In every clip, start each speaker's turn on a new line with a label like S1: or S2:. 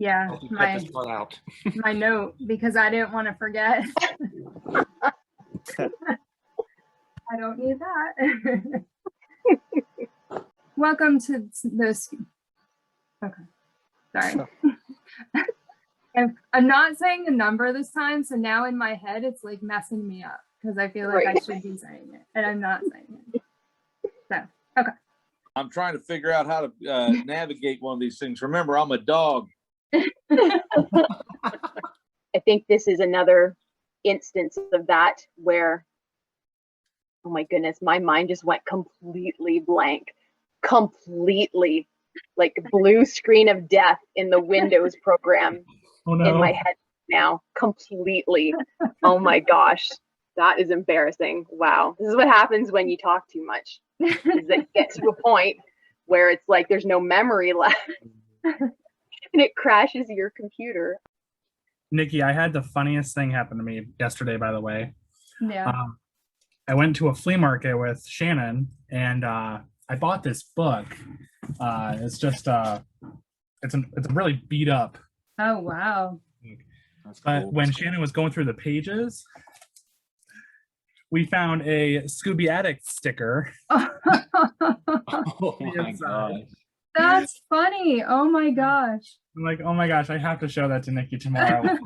S1: Yeah,
S2: cut this part out.
S1: my note, because I didn't want to forget. I don't need that. Welcome to this. Okay, sorry. I'm not saying a number this time, so now in my head it's like messing me up because I feel like I should be saying it, and I'm not saying it. So, okay.
S3: I'm trying to figure out how to navigate one of these things. Remember, I'm a dog.
S4: I think this is another instance of that where, oh my goodness, my mind just went completely blank. Completely. Like blue screen of death in the Windows program in my head now. Completely. Oh my gosh. That is embarrassing. Wow. This is what happens when you talk too much. Is that you get to a point where it's like there's no memory left. And it crashes your computer.
S5: Nikki, I had the funniest thing happen to me yesterday, by the way.
S1: Yeah.
S5: I went to a flea market with Shannon, and I bought this book. It's just it's a really beat up.
S1: Oh wow.
S5: But cool. When Shannon was going through the pages, we found a ScoobyAddicts sticker.
S2: Oh my gosh.
S1: That's funny. Oh my gosh.
S5: I'm like, oh my gosh, I have to show that to Nikki tomorrow.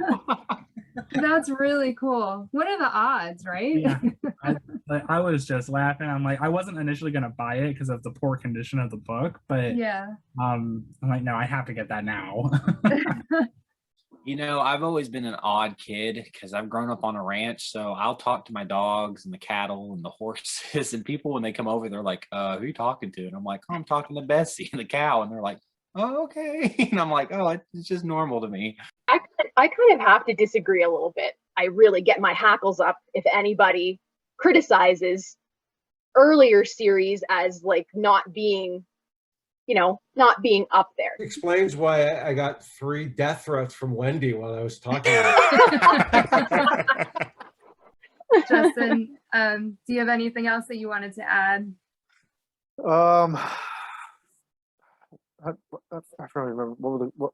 S1: That's really cool. What are the odds, right?
S5: Yeah. I was just laughing. I'm like, I wasn't initially going to buy it because of the poor condition of the book, but
S1: yeah.
S5: I'm like, no, I have to get that now.
S2: You know, I've always been an odd kid because I've grown up on a ranch. So I'll talk to my dogs and the cattle and the horses, and people, when they come over, they're like, who are you talking to? And I'm like, oh, I'm talking to Bessie and the cow. And they're like, oh, okay. And I'm like, oh, it's just normal to me.
S4: I kind of have to disagree a little bit. I really get my hackles up if anybody criticizes earlier series as like not being, not being up there.
S6: Explains why I got 3 death threats from Wendy while I was talking about it.
S1: Justin, do you have anything else that you wanted to add?
S7: I don't remember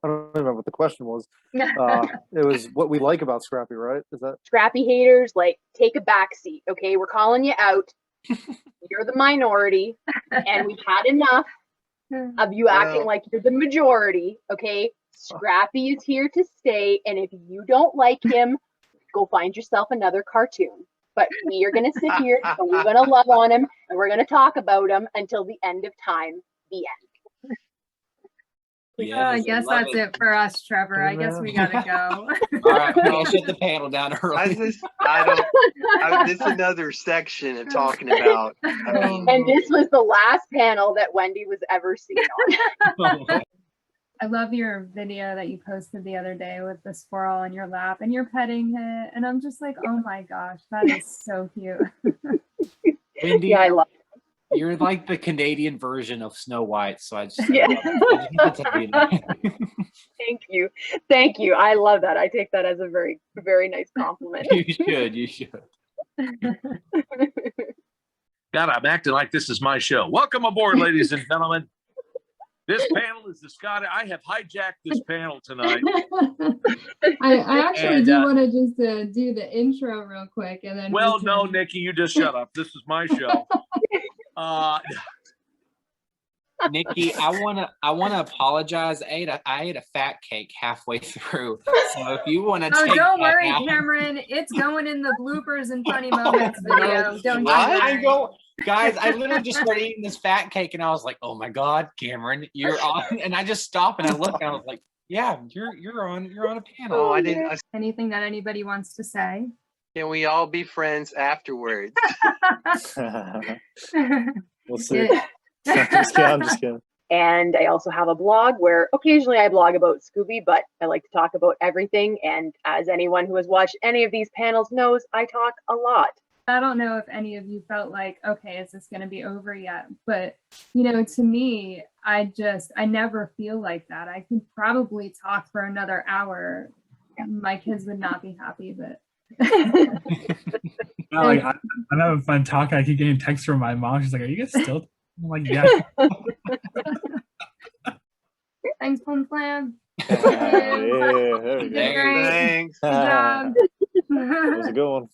S7: I don't remember what the question was. It was what we like about Scrappy, right? Is that
S4: Scrappy haters? Like, take a back seat, okay? We're calling you out. You're the minority, and we've had enough of you acting like you're the majority, okay? Scrappy is here to stay, and if you don't like him, go find yourself another cartoon. But we are going to sit here, and we're going to love on him, and we're going to talk about him until the end of time. The end.
S2: Yes,
S1: I guess that's it for us, Trevor. I guess we gotta go.
S2: All right, I'll shut the panel down early.
S8: This is another section of talking about.
S4: And this was the last panel that Wendy was ever seen on.
S1: I love your video that you posted the other day with the squirrel on your lap and you're petting it. And I'm just like, oh my gosh, that is so cute.
S2: Wendy,
S4: yeah, I love it.
S2: You're like the Canadian version of Snow White, so I just
S4: yeah. Thank you. I love that. I take that as a very, very nice compliment.
S2: You should.
S3: God, I'm acting like this is my show. Welcome aboard, ladies and gentlemen. This panel is the Scott. I have hijacked this panel tonight.
S1: I actually do want to just do the intro real quick, and then.
S3: Well, no, Nikki, you just shut up. This is my show.
S2: Nikki, I wanna apologize. I ate a fat cake halfway through. So if you want to take
S1: don't worry,
S2: out,
S1: Cameron. It's going in the bloopers and funny moments video. Don't
S2: guys, I literally just started eating this fat cake and I was like, oh my God, Cameron, you're on. And I just stopped and I looked and I was like, yeah, you're on a panel.
S8: Oh, I didn't.
S1: Anything that anybody wants to say?
S8: Can we all be friends afterwards?
S7: We'll see. I'm just kidding.
S4: And I also have a blog where occasionally I blog about Scooby, but I like to talk about everything. And as anyone who has watched any of these panels knows, I talk a lot.
S1: I don't know if any of you felt like, okay, is this going to be over yet? But, to me, I never feel like that. I could probably talk for another hour. My kids would not be happy, but.
S5: I'm having fun talking. I keep getting texts from my mom. She's like, are you guys still? I'm like, yeah.
S1: Thanks, Plum Plan.
S7: There we
S1: You
S7: go.
S1: did great.
S8: Thanks.
S1: Good job.
S7: How's it going?